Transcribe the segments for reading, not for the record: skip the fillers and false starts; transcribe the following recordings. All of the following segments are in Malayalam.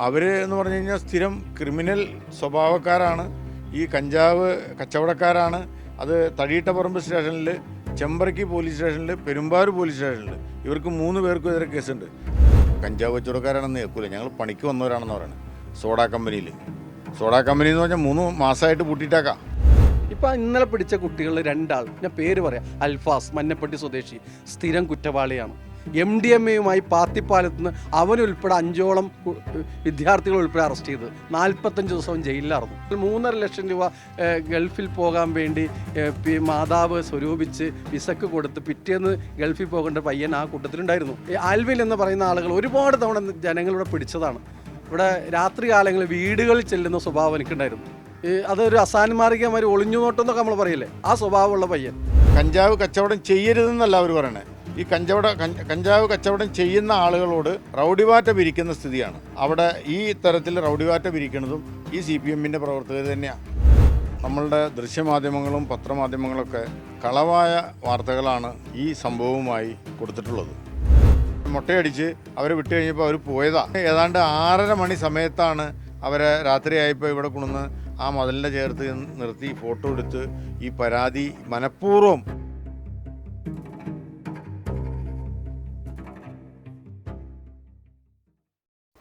അവർ എന്ന് പറഞ്ഞു കഴിഞ്ഞാൽ സ്ഥിരം ക്രിമിനൽ സ്വഭാവക്കാരാണ്. ഈ കഞ്ചാവ് കച്ചവടക്കാരാണ്. അത് തടിയിട്ടപ്പറമ്പ് സ്റ്റേഷനിൽ, ചെമ്പറക്കി പോലീസ് സ്റ്റേഷനിൽ, പെരുമ്പാവൂർ പോലീസ് സ്റ്റേഷനിൽ ഇവർക്ക് 3 പേർക്കും എതിരെ കേസുണ്ട്. കഞ്ചാവ് കച്ചവടക്കാരാണെന്ന് കേൾക്കൂല, ഞങ്ങൾ പണിക്ക് വന്നവരാണെന്ന് പറയുന്നത്. സോഡ കമ്പനി എന്ന് പറഞ്ഞാൽ 3 മാസമായിട്ട് പൂട്ടിയിട്ടാക്കാം. ഇപ്പം ഇന്നലെ പിടിച്ച കുട്ടികളിൽ 2 ആൾ, ഞാൻ പേര് പറയാം, അൽഫാസ് മന്നപ്പട്ടി സ്വദേശി, സ്ഥിരം കുറ്റവാളിയാണ്. MDMA പാത്തിപ്പാലത്ത് നിന്ന് അവനുൾപ്പെടെ 5ഓളം വിദ്യാർത്ഥികൾ ഉൾപ്പെടെ അറസ്റ്റ് ചെയ്ത് 45 ദിവസം ജയിലിലായിരുന്നു. 3.5 ലക്ഷം രൂപ ഗൾഫിൽ പോകാൻ വേണ്ടി മാതാവ് സ്വരൂപിച്ച് വിസക്ക് കൊടുത്ത് പിറ്റേന്ന് ഗൾഫിൽ പോകേണ്ട പയ്യൻ ആ കൂട്ടത്തിലുണ്ടായിരുന്നു. ആൽവിൽ എന്ന് പറയുന്ന ആളുകൾ ഒരുപാട് തവണ ജനങ്ങളിവിടെ പിടിച്ചതാണ്. ഇവിടെ രാത്രി കാലങ്ങളിൽ വീടുകളിൽ ചെല്ലുന്ന സ്വഭാവം എനിക്കുണ്ടായിരുന്നു. അതൊരു അസാൻമാർഗികമായി ഒളിഞ്ഞു നോട്ടെന്നൊക്കെ നമ്മൾ പറയില്ലേ, ആ സ്വഭാവമുള്ള പയ്യൻ. കഞ്ചാവ് കച്ചവടം ചെയ്യരുതെന്നല്ല അവർ പറയണേ. ഈ കഞ്ചാവ് കച്ചവടം ചെയ്യുന്ന ആളുകളോട് റൗഡിവാറ്റ പിരിക്കുന്ന സ്ഥിതിയാണ് അവിടെ. ഈ തരത്തിൽ റൗഡിവാറ്റ പിരിക്കുന്നതും ഈ CPM-ൻ്റെ പ്രവർത്തകർ തന്നെയാണ്. നമ്മളുടെ ദൃശ്യമാധ്യമങ്ങളും പത്രമാധ്യമങ്ങളൊക്കെ കളവായ വാർത്തകളാണ് ഈ സംഭവവുമായി കൊടുത്തിട്ടുള്ളത്. മുട്ടയടിച്ച് അവരെ വിട്ടു കഴിഞ്ഞപ്പോൾ അവർ പോയതാ. ഏതാണ്ട് 6:30 മണി സമയത്താണ് അവരെ രാത്രിയായപ്പോൾ ഇവിടെ കൊണ്ടുവന്ന് ആ മതിലിൻ്റെ ചേർത്ത് നിർത്തി ഫോട്ടോ എടുത്ത് ഈ പരാതി മനഃപൂർവ്വം.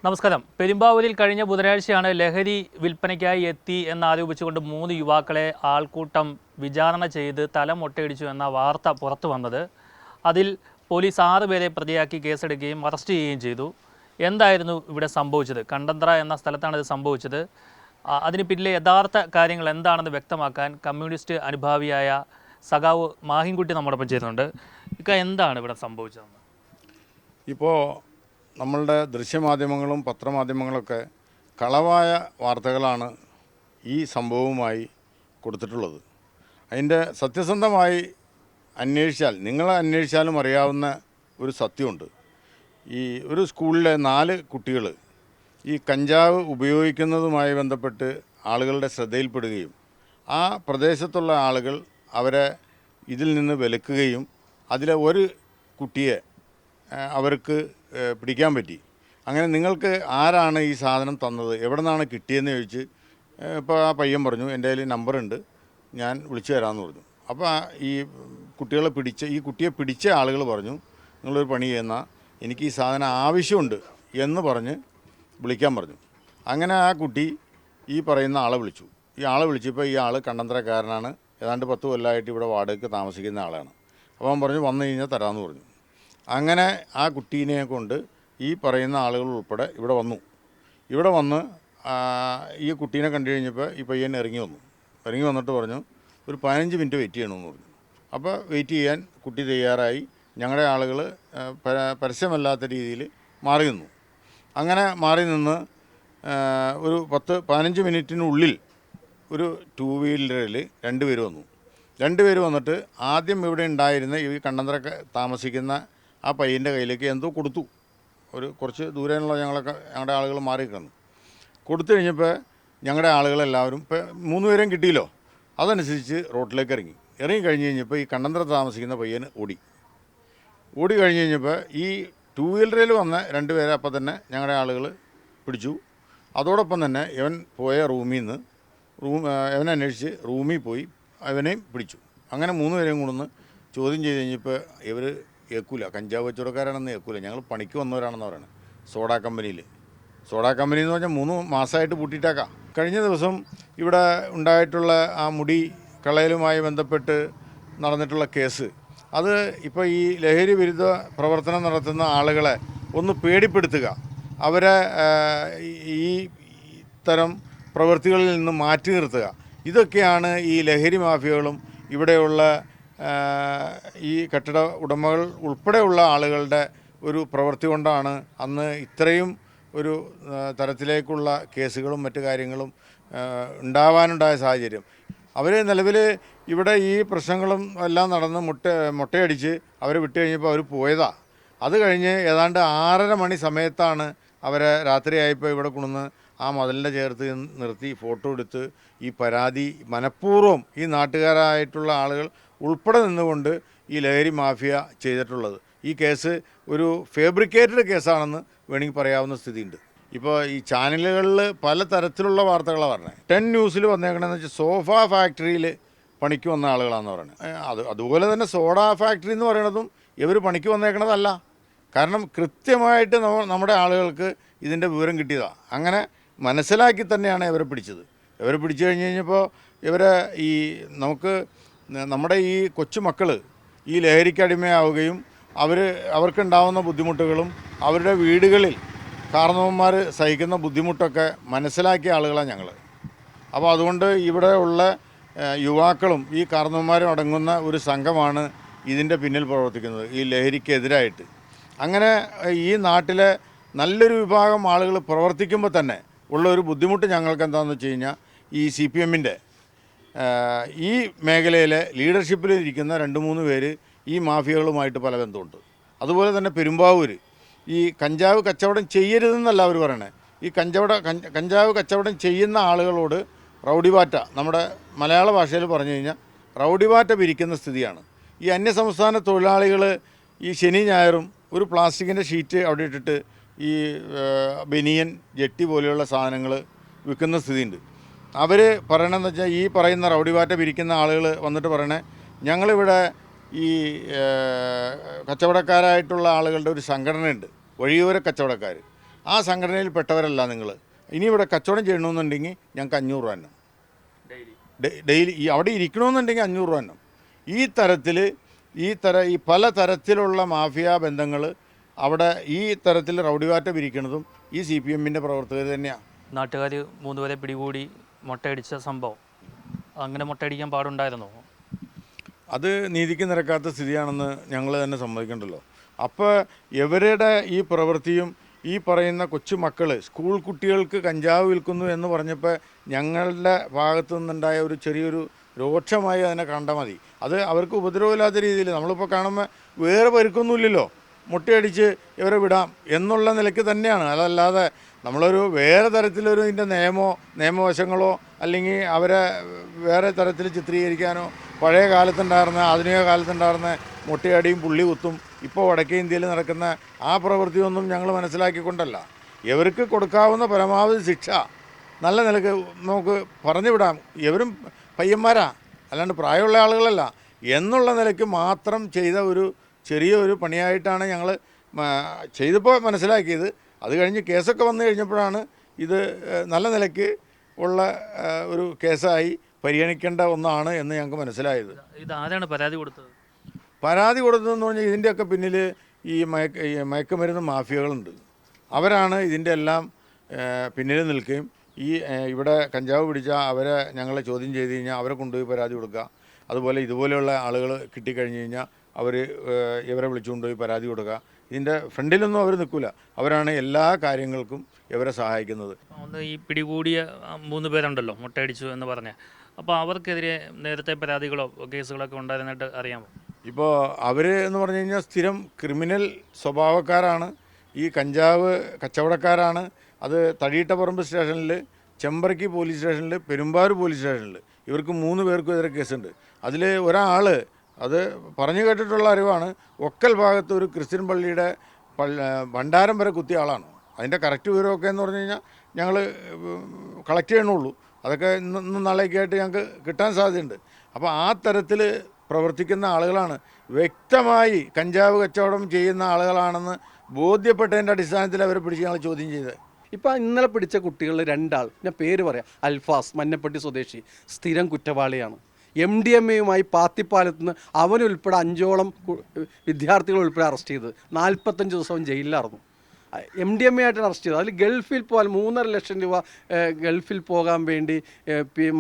നമസ്കാരം. പെരുമ്പാവൂരിൽ കഴിഞ്ഞ ബുധനാഴ്ചയാണ് ലഹരി വിൽപ്പനയ്ക്കായി എത്തി എന്നാരോപിച്ചുകൊണ്ട് 3 യുവാക്കളെ ആൾക്കൂട്ടം വിചാരണ ചെയ്ത് തല മൊട്ടയടിച്ചു എന്ന വാർത്ത പുറത്തു വന്നത്. അതിൽ പോലീസ് 6 പേരെ പ്രതിയാക്കി കേസെടുക്കുകയും അറസ്റ്റ് ചെയ്യുകയും ചെയ്തു. എന്തായിരുന്നു ഇവിടെ സംഭവിച്ചത്? കണ്ടന്ത്ര എന്ന സ്ഥലത്താണ് ഇത് സംഭവിച്ചത്. അതിന് പിന്നിലെ യഥാർത്ഥ കാര്യങ്ങൾ എന്താണെന്ന് വ്യക്തമാക്കാൻ കമ്മ്യൂണിസ്റ്റ് അനുഭാവിയായ സഖാവ് മാഹിൻകുട്ടി നമ്മോടൊപ്പം ചേരുന്നുണ്ട്. എന്താണ് ഇവിടെ സംഭവിച്ചതെന്ന്? ഇപ്പോൾ നമ്മളുടെ ദൃശ്യമാധ്യമങ്ങളും പത്രമാധ്യമങ്ങളൊക്കെ കളവായ വാർത്തകളാണ് ഈ സംഭവവുമായി കൊടുത്തിട്ടുള്ളത്. അതിൻ്റെ സത്യസന്ധമായി അന്വേഷിച്ചാൽ, നിങ്ങൾ അന്വേഷിച്ചാലും അറിയാവുന്ന ഒരു സത്യമുണ്ട്. ഈ ഒരു സ്കൂളിലെ 4 കുട്ടികൾ ഈ കഞ്ചാവ് ഉപയോഗിക്കുന്നതുമായി ബന്ധപ്പെട്ട് ആളുകളുടെ ശ്രദ്ധയിൽപ്പെടുകയും ആ പ്രദേശത്തുള്ള ആളുകൾ അവരെ ഇതിൽ നിന്ന് വിലക്കുകയും അതിലെ ഒരു കുട്ടിയെ അവർക്ക് പിടിക്കാൻ പറ്റി. അങ്ങനെ നിങ്ങൾക്ക് ആരാണ് ഈ സാധനം തന്നത്, എവിടെ നിന്നാണ് കിട്ടിയതെന്ന് ചോദിച്ച് ഇപ്പോൾ ആ പയ്യൻ പറഞ്ഞു എൻ്റെ കയ്യിൽ നമ്പറുണ്ട്, ഞാൻ വിളിച്ചു തരാമെന്ന് പറഞ്ഞു. അപ്പോൾ ഈ കുട്ടിയെ പിടിച്ച ആളുകൾ പറഞ്ഞു നിങ്ങളൊരു പണി ചെയ്യുന്ന, എനിക്ക് ഈ സാധനം ആവശ്യമുണ്ട് എന്ന് പറഞ്ഞ് വിളിക്കാൻ പറഞ്ഞു. അങ്ങനെ ആ കുട്ടി ഈ പറയുന്ന ആളെ വിളിച്ചു. ഈ ആളെ വിളിച്ചപ്പോൾ ഈ ആൾ കണ്ടന്തരക്കാരനാണ്, ഏതാണ്ട് 10 കൊല്ലമായിട്ട് ഇവിടെ വാടകയ്ക്ക് താമസിക്കുന്ന ആളാണ്. അപ്പോൾ അവൻ പറഞ്ഞു വന്നു കഴിഞ്ഞാൽ തരാമെന്ന് പറഞ്ഞു. അങ്ങനെ ആ കുട്ടീനെ കൊണ്ട് ഈ പറയുന്ന ആളുകൾ ഉൾപ്പെടെ ഇവിടെ വന്ന് ഈ കുട്ടീനെ കണ്ടു കഴിഞ്ഞപ്പോൾ ഈ പയ്യൻ ഇറങ്ങി വന്നിട്ട് പറഞ്ഞു ഒരു 15 മിനിറ്റ് വെയിറ്റ് ചെയ്യണമെന്ന് പറഞ്ഞു. അപ്പോൾ വെയിറ്റ് ചെയ്യാൻ കുട്ടി തയ്യാറായി. ഞങ്ങളുടെ ആളുകൾ പരസ്യമല്ലാത്ത രീതിയിൽ മാറി നിന്നു. അങ്ങനെ മാറി നിന്ന് ഒരു 10-15 മിനിറ്റിനുള്ളിൽ ഒരു 2 വീലറിൽ 2 പേര് വന്നു. 2 പേര് വന്നിട്ട് ആദ്യം ഇവിടെ ഉണ്ടായിരുന്ന ഈ കണ്ടന്തര താമസിക്കുന്ന ആ പയ്യൻ്റെ കയ്യിലേക്ക് എന്തോ കൊടുത്തു. കുറച്ച് ദൂരെയുള്ള ഞങ്ങളുടെ ആളുകൾ മാറി കിടന്നു. കൊടുത്തു കഴിഞ്ഞപ്പോൾ ഞങ്ങളുടെ ആളുകളെല്ലാവരും ഇപ്പോൾ 3 പേരെയും കിട്ടിയല്ലോ, അതനുസരിച്ച് റോട്ടിലേക്ക് ഇറങ്ങി കഴിഞ്ഞ് കഴിഞ്ഞപ്പോൾ ഈ കണ്ടന്തര താമസിക്കുന്ന പയ്യന് ഓടി കഴിഞ്ഞ് കഴിഞ്ഞപ്പോൾ ഈ 2 വീലറിൽ വന്ന 2 പേരെ അപ്പം തന്നെ ഞങ്ങളുടെ ആളുകൾ പിടിച്ചു. അതോടൊപ്പം തന്നെ ഇവൻ പോയ അവനെ അന്വേഷിച്ച് റൂമിൽ പോയി അവനെയും പിടിച്ചു. അങ്ങനെ 3 പേരെയും കൊണ്ടുവന്ന് ചോദ്യം ചെയ്ത് കഴിഞ്ഞപ്പോൾ ഇവർ കേൾക്കൂല, കഞ്ചാവ് കച്ചവടക്കാരാണെന്ന് കേൾക്കൂല, ഞങ്ങൾ പണിക്ക് വന്നവരാണെന്ന് പറയുന്നത്. സോഡ കമ്പനി എന്ന് പറഞ്ഞാൽ 3 മാസമായിട്ട് പൂട്ടിയിട്ടാക്കാം. കഴിഞ്ഞ ദിവസം ഇവിടെ ഉണ്ടായിട്ടുള്ള ആ മുടി കളയലുമായി ബന്ധപ്പെട്ട് നടന്നിട്ടുള്ള കേസ്, അത് ഇപ്പോൾ ഈ ലഹരി വിരുദ്ധ പ്രവർത്തനം നടത്തുന്ന ആളുകളെ ഒന്ന് പേടിപ്പെടുത്തുക, അവരെ ഈ ഇത്തരം പ്രവൃത്തികളിൽ നിന്ന് മാറ്റി നിർത്തുക, ഇതൊക്കെയാണ് ഈ ലഹരി മാഫിയകളും ഇവിടെയുള്ള ഈ കെട്ടിട ഉടമകൾ ഉൾപ്പെടെയുള്ള ആളുകളുടെ ഒരു പ്രവൃത്തി കൊണ്ടാണ് അന്ന് ഇത്രയും ഒരു തരത്തിലേക്കുള്ള കേസുകളും മറ്റു കാര്യങ്ങളും ഉണ്ടാവാനുണ്ടായ സാഹചര്യം. അവർ നിലവിൽ ഇവിടെ ഈ പ്രശ്നങ്ങളും എല്ലാം നടന്ന് മുട്ടയടിച്ച് അവരെ വിട്ടു കഴിഞ്ഞപ്പോൾ അവർ പോയതാ. അത് കഴിഞ്ഞ് ഏതാണ്ട് 6:30 മണി സമയത്താണ് അവരെ രാത്രിയായപ്പോൾ ഇവിടെ കൊണ്ടുവന്ന് ആ മതിലിൻ്റെ ചേർത്ത് നിർത്തി ഫോട്ടോ എടുത്ത് ഈ പരാതി മനഃപൂർവ്വം ഈ നാട്ടുകാരായിട്ടുള്ള ആളുകൾ ഉൾപ്പെടെ നിന്നുകൊണ്ട് ഈ ലഹരി മാഫിയ ചെയ്തിട്ടുള്ളത്. ഈ കേസ് ഒരു ഫാബ്രിക്കേറ്റഡ് കേസാണെന്ന് വേണമെങ്കിൽ പറയാവുന്ന സ്ഥിതിയുണ്ട്. ഇപ്പോൾ ഈ ചാനലുകളിൽ പല തരത്തിലുള്ള വാർത്തകളാണ് പറഞ്ഞത്. 10 ന്യൂസിൽ വന്നേക്കണമെന്ന് വെച്ചാൽ സോഫ ഫാക്ടറിയിൽ പണിക്ക് വന്ന ആളുകളാണെന്ന് പറയുന്നത്. അതുപോലെ തന്നെ സോഡ ഫാക്ടറി എന്ന് പറയുന്നതും ഇവർ പണിക്ക് വന്നേക്കണതല്ല. കാരണം കൃത്യമായിട്ട് നമ്മുടെ ആളുകൾക്ക് ഇതിൻ്റെ വിവരം കിട്ടിയതാണ്. അങ്ങനെ മനസ്സിലാക്കി തന്നെയാണ് ഇവരെ പിടിച്ചത്. ഇവരെ പിടിച്ചു കഴിഞ്ഞപ്പോൾ ഇവരെ ഈ നമ്മുടെ ഈ കൊച്ചുമക്കൾ ഈ ലഹരിക്ക് അടിമയാവുകയും അവർക്കുണ്ടാവുന്ന ബുദ്ധിമുട്ടുകളും അവരുടെ വീടുകളിൽ കാരണവന്മാർ സഹിക്കുന്ന ബുദ്ധിമുട്ടൊക്കെ മനസ്സിലാക്കിയ ആളുകളാണ് ഞങ്ങൾ. അപ്പോൾ അതുകൊണ്ട് ഇവിടെ ഉള്ള യുവാക്കളും ഈ കാരണവന്മാരും അടങ്ങുന്ന ഒരു സംഘമാണ് ഇതിൻ്റെ പിന്നിൽ പ്രവർത്തിക്കുന്നത്, ഈ ലഹരിക്കെതിരായിട്ട്. അങ്ങനെ ഈ നാട്ടിലെ നല്ലൊരു വിഭാഗം ആളുകൾ പ്രവർത്തിക്കുമ്പോൾ തന്നെ ഉള്ള ഒരു ബുദ്ധിമുട്ട് ഞങ്ങൾക്ക് എന്താണെന്ന് വെച്ച് കഴിഞ്ഞാൽ, ഈ CPM-ൻ്റെ ഈ മേഖലയിലെ ലീഡർഷിപ്പിൽ ഇരിക്കുന്ന 2-3 പേര് ഈ മാഫിയകളുമായിട്ട് പല ബന്ധമുണ്ട്. അതുപോലെ തന്നെ പെരുമ്പാവൂർ ഈ കഞ്ചാവ് കച്ചവടം ചെയ്യരുതെന്നല്ല അവർ പറയണേ. ഈ കഞ്ചാവ് കച്ചവടം ചെയ്യുന്ന ആളുകളോട് റൗഡി ബാറ്റ, നമ്മുടെ മലയാള ഭാഷയിൽ പറഞ്ഞു കഴിഞ്ഞാൽ റൗഡി ബാറ്റ പിരിക്കുന്ന സ്ഥിതിയാണ്. ഈ അന്യസംസ്ഥാന തൊഴിലാളികൾ ഈ ശനി ഞായറും ഒരു പ്ലാസ്റ്റിക്കിൻ്റെ ഷീറ്റ് അവിടെ ഇട്ടിട്ട് ഈ ബനിയൻ, ജെട്ടി പോലെയുള്ള സാധനങ്ങൾ വിൽക്കുന്ന സ്ഥിതിയുണ്ട്. അവർ പറയണമെന്ന് വെച്ചാൽ, ഈ പറയുന്ന റൗഡി ബാറ്റ പിരിക്കുന്ന ആളുകൾ വന്നിട്ട് പറയണേ, ഞങ്ങളിവിടെ ഈ കച്ചവടക്കാരായിട്ടുള്ള ആളുകളുടെ ഒരു സംഘടനയുണ്ട്, വഴിയോര കച്ചവടക്കാർ. ആ സംഘടനയിൽ പെട്ടവരല്ല നിങ്ങൾ. ഇനി ഇവിടെ കച്ചവടം ചെയ്യണമെന്നുണ്ടെങ്കിൽ ഞങ്ങൾക്ക് 500 രൂപ തന്നെ ഡെയിലി. ഈ അവിടെ ഇരിക്കണമെന്നുണ്ടെങ്കിൽ 500 രൂപ തന്നെ. ഈ പല തരത്തിലുള്ള മാഫിയ ബന്ധങ്ങൾ അവിടെ ഈ തരത്തിൽ റൗഡി ബാറ്റ പിരിക്കുന്നതും ഈ CPM-ൻ്റെ പ്രവർത്തകർ തന്നെയാണ്. നാട്ടുകാർ 3 പേരെ പിടികൂടി മുട്ടയടിച്ച സംഭവം, അങ്ങനെ മുട്ടയടിക്കാൻ പാടുണ്ടായിരുന്നോ? അത് നീതിക്ക് നിരക്കാത്ത സ്ഥിതിയാണെന്ന് ഞങ്ങൾ തന്നെ സമ്മതിക്കണ്ടല്ലോ. അപ്പോൾ ഇവരുടെ ഈ പ്രവൃത്തിയും ഈ പറയുന്ന കൊച്ചുമക്കൾ, സ്കൂൾ കുട്ടികൾക്ക് കഞ്ചാവ് വിൽക്കുന്നു എന്ന് പറഞ്ഞപ്പോൾ ഞങ്ങളുടെ ഭാഗത്തു നിന്നുണ്ടായ ഒരു ചെറിയൊരു രോക്ഷമായി അതിനെ കണ്ടാൽ മതി. അത് അവർക്ക് ഉപദ്രവമില്ലാത്ത രീതിയിൽ നമ്മളിപ്പോൾ കാണുമ്പോൾ വേറെ പരുക്കൊന്നുമില്ലല്ലോ, മുട്ടയടിച്ച് ഇവരെ വിടാം എന്നുള്ള നിലയ്ക്ക് തന്നെയാണ്. അതല്ലാതെ നമ്മളൊരു വേറെ തരത്തിലൊരു ഇതിൻ്റെ നിയമവശങ്ങളോ അല്ലെങ്കിൽ അവരെ വേറെ തരത്തിൽ ചിത്രീകരിക്കാനോ, പഴയ കാലത്തുണ്ടായിരുന്ന ആധുനിക കാലത്തുണ്ടായിരുന്ന മുട്ടയടിയും പുള്ളി കുത്തും ഇപ്പോൾ വടക്കേ ഇന്ത്യയിൽ നടക്കുന്ന ആ പ്രവൃത്തിയൊന്നും ഞങ്ങൾ മനസ്സിലാക്കിക്കൊണ്ടല്ല. ഇവർക്ക് കൊടുക്കാവുന്ന പരമാവധി ശിക്ഷ നല്ല നിലക്ക് നമുക്ക് പറഞ്ഞു വിടാം. ഇവരും പയ്യന്മാരാ, അല്ലാണ്ട് പ്രായമുള്ള ആളുകളല്ല എന്നുള്ള നിലയ്ക്ക് മാത്രം ചെയ്ത ഒരു ചെറിയൊരു പണിയായിട്ടാണ് ഞങ്ങൾ ചെയ്തപ്പോൾ മനസ്സിലാക്കിയത്. അത് കഴിഞ്ഞ് കേസൊക്കെ വന്നു കഴിഞ്ഞപ്പോഴാണ് ഇത് നല്ല നിലയ്ക്ക് ഉള്ള ഒരു കേസായി പരിഗണിക്കേണ്ട ഒന്നാണ് എന്ന് ഞങ്ങൾക്ക് മനസ്സിലായത്. ഇത് ആരാണ് പരാതി കൊടുത്തത്? പരാതി കൊടുത്തതെന്ന് പറഞ്ഞാൽ ഇതിൻ്റെയൊക്കെ പിന്നിൽ ഈ മയക്കുമരുന്ന് മാഫിയകളുണ്ട്. അവരാണ് ഇതിൻ്റെ എല്ലാം പിന്നിൽ നിൽക്കുകയും ഇവിടെ കഞ്ചാവ് പിടിച്ച അവരെ ഞങ്ങളെ ചോദ്യം ചെയ്ത് കഴിഞ്ഞാൽ അവരെ കൊണ്ടുപോയി പരാതി കൊടുക്കുക. അതുപോലെ ഇതുപോലെയുള്ള ആളുകൾ കിട്ടിക്കഴിഞ്ഞ് കഴിഞ്ഞാൽ അവർ ഇവരെ വിളിച്ചുകൊണ്ടുപോയി പരാതി കൊടുക്കുക. ഇതിൻ്റെ ഫ്രണ്ടിലൊന്നും അവർ നിൽക്കില്ല. അവരാണ് എല്ലാ കാര്യങ്ങൾക്കും ഇവരെ സഹായിക്കുന്നത്. ഒന്ന് ഈ പിടികൂടിയ 3 പേരുണ്ടല്ലോ മുട്ടയടിച്ചു എന്ന് പറഞ്ഞ, അപ്പോൾ അവർക്കെതിരെ നേരത്തെ പരാതികളോ കേസുകളൊക്കെ ഉണ്ടായിരുന്നിട്ട് അറിയാമോ? ഇപ്പോൾ അവർ എന്ന് പറഞ്ഞു കഴിഞ്ഞാൽ സ്ഥിരം ക്രിമിനൽ സ്വഭാവക്കാരാണ്. ഈ കഞ്ചാവ് കച്ചവടക്കാരാണ്. അത് തടിയിട്ടപ്പറമ്പ് സ്റ്റേഷനിൽ, ചെമ്പറക്കി പോലീസ് സ്റ്റേഷനിൽ, പെരുമ്പാവൂർ പോലീസ് സ്റ്റേഷനിൽ ഇവർക്ക് 3 പേർക്കും എതിരെ കേസുണ്ട്. അതിൽ ഒരാൾ, അത് പറഞ്ഞു കേട്ടിട്ടുള്ള അറിവാണ്, ഒക്കൽ ഭാഗത്ത് ഒരു ക്രിസ്ത്യൻ പള്ളിയുടെ ഭണ്ഡാരം വരെ കുത്തിയ ആളാണ്. അതിൻ്റെ കറക്റ്റ് വിവരമൊക്കെ എന്ന് പറഞ്ഞു കഴിഞ്ഞാൽ ഞങ്ങൾ കളക്ട് ചെയ്യണുള്ളൂ. അതൊക്കെ ഇന്നും നാളേക്ക് ആയിട്ട് ഞങ്ങൾക്ക് കിട്ടാൻ സാധ്യതയുണ്ട്. അപ്പോൾ ആ തരത്തിൽ പ്രവർത്തിക്കുന്ന ആളുകളാണ്. വ്യക്തമായി കഞ്ചാവ് കച്ചവടം ചെയ്യുന്ന ആളുകളാണെന്ന് ബോധ്യപ്പെട്ടതിൻ്റെ അടിസ്ഥാനത്തിൽ അവരെ പിടിച്ച് ഞങ്ങൾ ചോദ്യം ചെയ്തത്. ഇപ്പോൾ ഇന്നലെ പിടിച്ച കുട്ടികളിൽ 2 ആൾ, ഞാൻ പേര് പറയാം, അൽഫാസ് മന്നപ്പട്ടി സ്വദേശി, സ്ഥിരം കുറ്റവാളിയാണ്. MDMA-യുമായി പാത്തിപ്പാലത്ത് നിന്ന് അവനുൾപ്പെടെ 5ഓളം വിദ്യാർത്ഥികൾ ഉൾപ്പെടെ അറസ്റ്റ് ചെയ്തത്. 45 ദിവസം ജയിലിലായിരുന്നു. MDMA ആയിട്ടാണ് അറസ്റ്റ് ചെയ്തത്. അതിൽ ഗൾഫിൽ പോകാൻ 3.5 ലക്ഷം രൂപ ഗൾഫിൽ പോകാൻ വേണ്ടി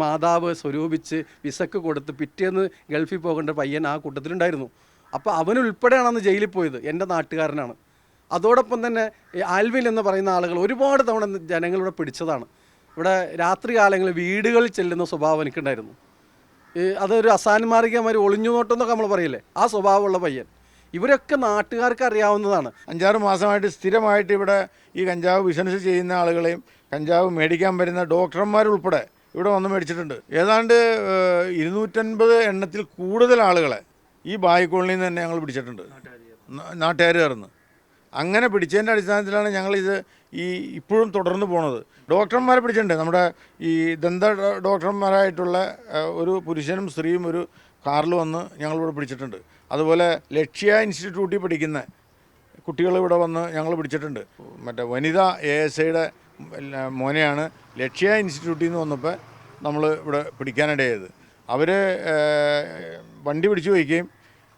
മാതാവ് സ്വരൂപിച്ച് വിസക്ക് കൊടുത്ത് പിറ്റേന്ന് ഗൾഫിൽ പോകേണ്ട പയ്യൻ ആ കൂട്ടത്തിലുണ്ടായിരുന്നു. അപ്പോൾ അവനുൾപ്പെടെയാണ് അന്ന് ജയിലിൽ പോയത്. എൻ്റെ നാട്ടുകാരനാണ്. അതോടൊപ്പം തന്നെ ആൽവിൻ എന്ന് പറയുന്ന ആളുകൾ ഒരുപാട് തവണ ജനങ്ങളിവിടെ പിടിച്ചതാണ്. ഇവിടെ രാത്രി കാലങ്ങളിൽ വീടുകളിൽ ചെല്ലുന്ന സ്വഭാവം എനിക്കുണ്ടായിരുന്നു. അതൊരു അസാൻമാർഗികമായി ഒളിഞ്ഞു നോട്ടെന്നൊക്കെ നമ്മൾ പറയില്ലേ, ആ സ്വഭാവമുള്ള പയ്യൻ. ഇവരൊക്കെ നാട്ടുകാർക്ക് അറിയാവുന്നതാണ്. 5-6 മാസമായിട്ട് സ്ഥിരമായിട്ട് ഇവിടെ ഈ കഞ്ചാവ് ബിസിനസ് ചെയ്യുന്ന ആളുകളെയും കഞ്ചാവ് മേടിക്കാൻ വരുന്ന ഡോക്ടർമാരുൾപ്പെടെ ഇവിടെ വന്ന് മേടിച്ചിട്ടുണ്ട്. ഏതാണ്ട് 250 എണ്ണത്തിൽ കൂടുതൽ ആളുകളെ ഈ ബായ് കോളനിയിൽ നിന്ന് തന്നെ ഞങ്ങൾ പിടിച്ചിട്ടുണ്ട്, നാട്ടുകാർ ചേർന്ന്. അങ്ങനെ പിടിച്ചതിൻ്റെ അടിസ്ഥാനത്തിലാണ് ഞങ്ങളിത് ഇപ്പോഴും തുടർന്ന് പോണത്. ഡോക്ടർമാരെ പിടിച്ചിട്ടുണ്ട്. നമ്മുടെ ഈ ദന്ത ഡോക്ടർമാരായിട്ടുള്ള ഒരു പുരുഷനും സ്ത്രീയും ഒരു കാറിൽ വന്ന് ഞങ്ങളിവിടെ പിടിച്ചിട്ടുണ്ട്. അതുപോലെ ലക്ഷ്യ ഇൻസ്റ്റിറ്റ്യൂട്ടിൽ പഠിക്കുന്ന കുട്ടികൾ ഇവിടെ വന്ന് ഞങ്ങൾ പിടിച്ചിട്ടുണ്ട്. മറ്റേ വനിതാ ASIയുടെ മോനെയാണ് ലക്ഷ്യ ഇൻസ്റ്റിറ്റ്യൂട്ടിൽ നിന്ന് വന്നപ്പോൾ നമ്മൾ ഇവിടെ പിടിക്കാനിടയായത്. അവർ വണ്ടി പിടിച്ചു വയ്ക്കുകയും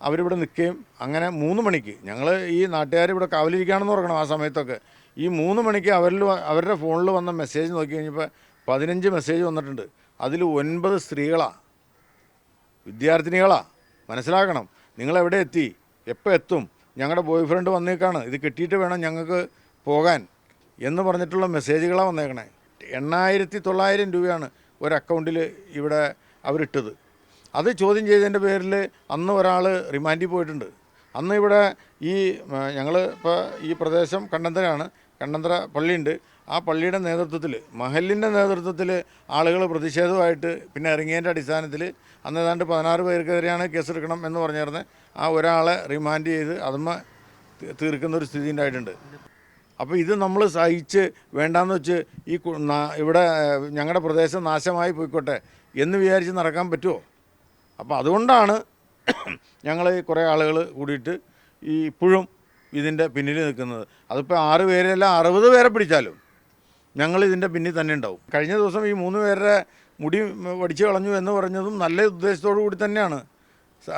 അവരിവിടെ നിൽക്കുകയും അങ്ങനെ 3 മണിക്ക് ഞങ്ങൾ ഈ നാട്ടുകാർ ഇവിടെ കാവലിരിക്കുകയാണെന്ന് പറയണം. ആ സമയത്തൊക്കെ ഈ 3 മണിക്ക് അവരുടെ ഫോണിൽ വന്ന മെസ്സേജ് നോക്കി കഴിഞ്ഞപ്പോൾ 15 മെസ്സേജ് വന്നിട്ടുണ്ട്. അതിൽ 9 സ്ത്രീകളാണ്, വിദ്യാർത്ഥിനികളാണ്. മനസ്സിലാക്കണം, നിങ്ങളെവിടെ എത്തി, എപ്പോൾ എത്തും, ഞങ്ങളുടെ ബോയ് ഫ്രണ്ട് വന്നേക്കാണ്, ഇത് കിട്ടിയിട്ട് വേണം ഞങ്ങൾക്ക് പോകാൻ എന്ന് പറഞ്ഞിട്ടുള്ള മെസ്സേജുകളാണ് വന്നേക്കണേ. 8,900 രൂപയാണ് ഒരു അക്കൗണ്ടിൽ ഇവിടെ അവരിട്ടത്. അത് ചോദ്യം ചെയ്തതിൻ്റെ പേരിൽ അന്ന് ഒരാൾ റിമാൻഡിൽ പോയിട്ടുണ്ട്. അന്ന് ഇവിടെ ഞങ്ങൾ ഇപ്പോൾ ഈ പ്രദേശം കണ്ണന്തറ പള്ളിയുണ്ട്. ആ പള്ളിയുടെ നേതൃത്വത്തിൽ, മഹലിൻ്റെ നേതൃത്വത്തിൽ ആളുകൾ പ്രതിഷേധമായിട്ട് പിന്നെ ഇറങ്ങിയതിൻ്റെ അടിസ്ഥാനത്തിൽ അന്ന് ഏതാണ്ട് 16 പേർക്കെതിരെയാണ് കേസെടുക്കണം എന്ന് പറഞ്ഞിരുന്നത്. ആ ഒരാളെ റിമാൻഡ് ചെയ്ത് അതുമ്മ തീർക്കുന്ന ഒരു സ്ഥിതി ഉണ്ടായിട്ടുണ്ട്. അപ്പോൾ ഇത് നമ്മൾ സഹിച്ച് വേണ്ടാന്ന് വെച്ച് ഇവിടെ ഞങ്ങളുടെ പ്രദേശം നാശമായി പോയിക്കോട്ടെ എന്ന് വിചാരിച്ച് നടക്കാൻ പറ്റുമോ? അപ്പോൾ അതുകൊണ്ടാണ് ഞങ്ങൾ കുറേ ആളുകൾ കൂടിയിട്ട് ഇപ്പോഴും ഇതിൻ്റെ പിന്നിൽ നിൽക്കുന്നത്. അതിപ്പോൾ 6 പേരല്ല 60 പേരെ പിടിച്ചാലും ഞങ്ങൾ ഇതിൻ്റെ പിന്നിൽ തന്നെ ഉണ്ടാവും. കഴിഞ്ഞ ദിവസം ഈ 3 പേരുടെ മുടി വടിച്ചു കളഞ്ഞു എന്ന് പറഞ്ഞതും നല്ല ഉദ്ദേശത്തോടു കൂടി തന്നെയാണ്.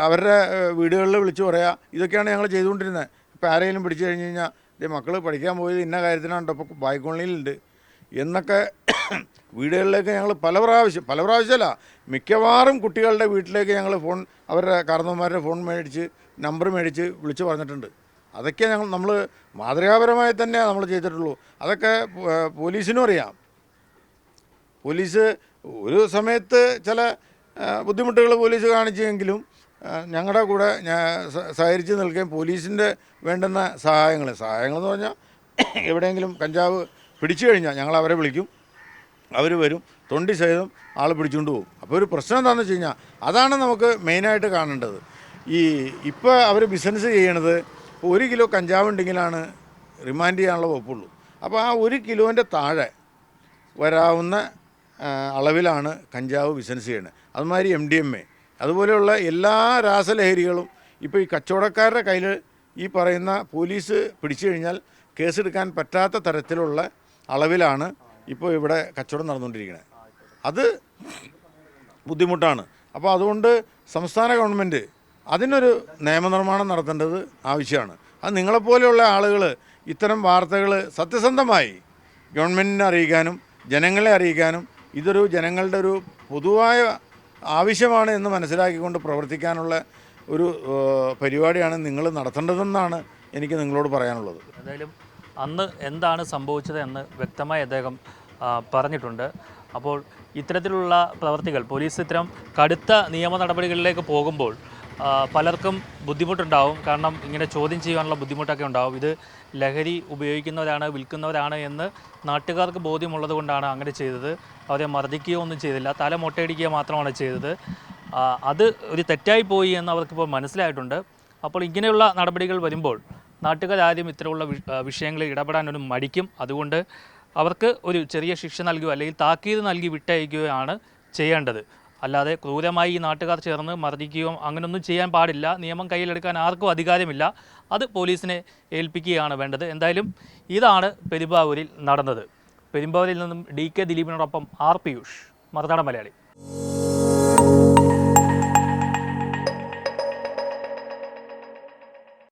അവരുടെ വീടുകളിൽ വിളിച്ചു പറയുക, ഇതൊക്കെയാണ് ഞങ്ങൾ ചെയ്തുകൊണ്ടിരുന്നത്. ഇപ്പോൾ ആരെങ്കിലും പിടിച്ചു കഴിഞ്ഞ് കഴിഞ്ഞാൽ മക്കൾ പഠിക്കാൻ പോയത് ഇന്ന കാര്യത്തിനാണ്, ഇപ്പോൾ ബായ് കോളനിയിലുണ്ട് എന്നൊക്കെ വീടുകളിലേക്ക് ഞങ്ങൾ പല പ്രാവശ്യമല്ല, മിക്കവാറും കുട്ടികളുടെ വീട്ടിലേക്ക് ഞങ്ങൾ അവരുടെ കാരണവന്മാരുടെ ഫോൺ നമ്പർ മേടിച്ച് വിളിച്ച് പറഞ്ഞിട്ടുണ്ട്. അതൊക്കെ നമ്മൾ മാതൃകാപരമായി തന്നെ നമ്മൾ ചെയ്തിട്ടുള്ളൂ. അതൊക്കെ പോലീസിനും അറിയാം. പോലീസ് ഒരു സമയത്ത് ചില ബുദ്ധിമുട്ടുകൾ പോലീസ് കാണിച്ചെങ്കിലും ഞങ്ങളുടെ കൂടെ സഹകരിച്ച് നിൽക്കുകയും പോലീസിൻ്റെ വേണ്ടുന്ന സഹായങ്ങളെന്ന് പറഞ്ഞാൽ എവിടെയെങ്കിലും കഞ്ചാവ് പിടിച്ചു കഴിഞ്ഞാൽ ഞങ്ങൾ അവരെ വിളിക്കും, അവർ വരും, തൊണ്ടി സഹിതം ആൾ പിടിച്ചുകൊണ്ട് പോകും. അപ്പോൾ ഒരു പ്രശ്നം എന്താണെന്ന് വെച്ച് കഴിഞ്ഞാൽ അതാണ് നമുക്ക് മെയിനായിട്ട് കാണേണ്ടത്. ഇപ്പോൾ അവർ ബിസിനസ് ചെയ്യണത് 1 കിലോ കഞ്ചാവ് ഉണ്ടെങ്കിലാണ് റിമാൻഡ് ചെയ്യാനുള്ള വകുപ്പുള്ളൂ. അപ്പോൾ ആ 1 കിലോൻ്റെ താഴെ വരാവുന്ന അളവിലാണ് കഞ്ചാവ് ബിസിനസ് ചെയ്യണത്. അതുമാതിരി MDMA അതുപോലെയുള്ള എല്ലാ രാസലഹരികളും ഇപ്പോൾ ഈ കച്ചവടക്കാരുടെ കയ്യിൽ ഈ പറയുന്ന പോലീസ് പിടിച്ചു കഴിഞ്ഞാൽ കേസെടുക്കാൻ പറ്റാത്ത തരത്തിലുള്ള അളവിലാണ് ഇപ്പോൾ ഇവിടെ കച്ചവടം നടന്നുകൊണ്ടിരിക്കുന്നത്. അത് ബുദ്ധിമുട്ടാണ്. അപ്പോൾ അതുകൊണ്ട് സംസ്ഥാന ഗവൺമെൻറ് അതിനൊരു നിയമനിർമ്മാണം നടത്തേണ്ടത് ആവശ്യമാണ്. അത് നിങ്ങളെപ്പോലെയുള്ള ആളുകൾ ഇത്തരം വാർത്തകൾ സത്യസന്ധമായി ഗവൺമെൻറ്റിനെ അറിയിക്കാനും ജനങ്ങളെ അറിയിക്കാനും ഇതൊരു ജനങ്ങളുടെ ഒരു പൊതുവായ ആവശ്യമാണ് എന്ന് മനസ്സിലാക്കിക്കൊണ്ട് പ്രവർത്തിക്കാനുള്ള ഒരു പരിപാടിയാണ് നിങ്ങൾ നടത്തേണ്ടതെന്നാണ് എനിക്ക് നിങ്ങളോട് പറയാനുള്ളത്. എന്തായാലും അന്ന് എന്താണ് സംഭവിച്ചത് എന്ന് വ്യക്തമായി അദ്ദേഹം പറഞ്ഞിട്ടുണ്ട്. അപ്പോൾ ഇത്തരത്തിലുള്ള പ്രവർത്തികൾ പോലീസ് ഇത്തരം കടുത്ത നിയമ നടപടികളിലേക്ക് പോകുമ്പോൾ പലർക്കും ബുദ്ധിമുട്ടുണ്ടാവും. കാരണം ഇങ്ങനെ ചോദ്യം ചെയ്യാനുള്ള ബുദ്ധിമുട്ടൊക്കെ ഉണ്ടാവും. ഇത് ലഹരി ഉപയോഗിക്കുന്നവരാണ്, വിൽക്കുന്നവരാണ് എന്ന് നാട്ടുകാർക്ക് ബോധ്യമുള്ളത് കൊണ്ടാണ് അങ്ങനെ ചെയ്തത്. അവരെ മർദ്ദിക്കുകയോ ഒന്നും ചെയ്തില്ല, തല മൊട്ടയടിക്കുക മാത്രമാണ് ചെയ്തത്. അത് ഒരു തെറ്റായി പോയി എന്ന് അവർക്കിപ്പോൾ മനസ്സിലായിട്ടുണ്ട്. അപ്പോൾ ഇങ്ങനെയുള്ള നടപടികൾ വരുമ്പോൾ നാട്ടുകാരും ഇത്തരമുള്ള വിഷയങ്ങളിൽ ഇടപെടാനൊരു മടിക്കും. അതുകൊണ്ട് അവർക്ക് ഒരു ചെറിയ ശിക്ഷ നൽകുകയോ അല്ലെങ്കിൽ താക്കീത് നൽകി വിട്ടയക്കുകയാണ് ചെയ്യേണ്ടത്. അല്ലാതെ ക്രൂരമായി ഈ നാട്ടുകാർ ചേർന്ന് മർദ്ദിക്കുകയോ അങ്ങനെയൊന്നും ചെയ്യാൻ പാടില്ല. നിയമം കയ്യിലെടുക്കാൻ ആർക്കും അധികാരമില്ല. അത് പോലീസിനെ ഏൽപ്പിക്കുകയാണ് വേണ്ടത്. എന്തായാലും ഇതാണ് പെരുമ്പാവൂരിൽ നടന്നത്. പെരുമ്പാവൂരിൽ നിന്നും DK ദിലീപിനോടൊപ്പം R. പിയൂഷ്, മറുനാടൻ മലയാളി.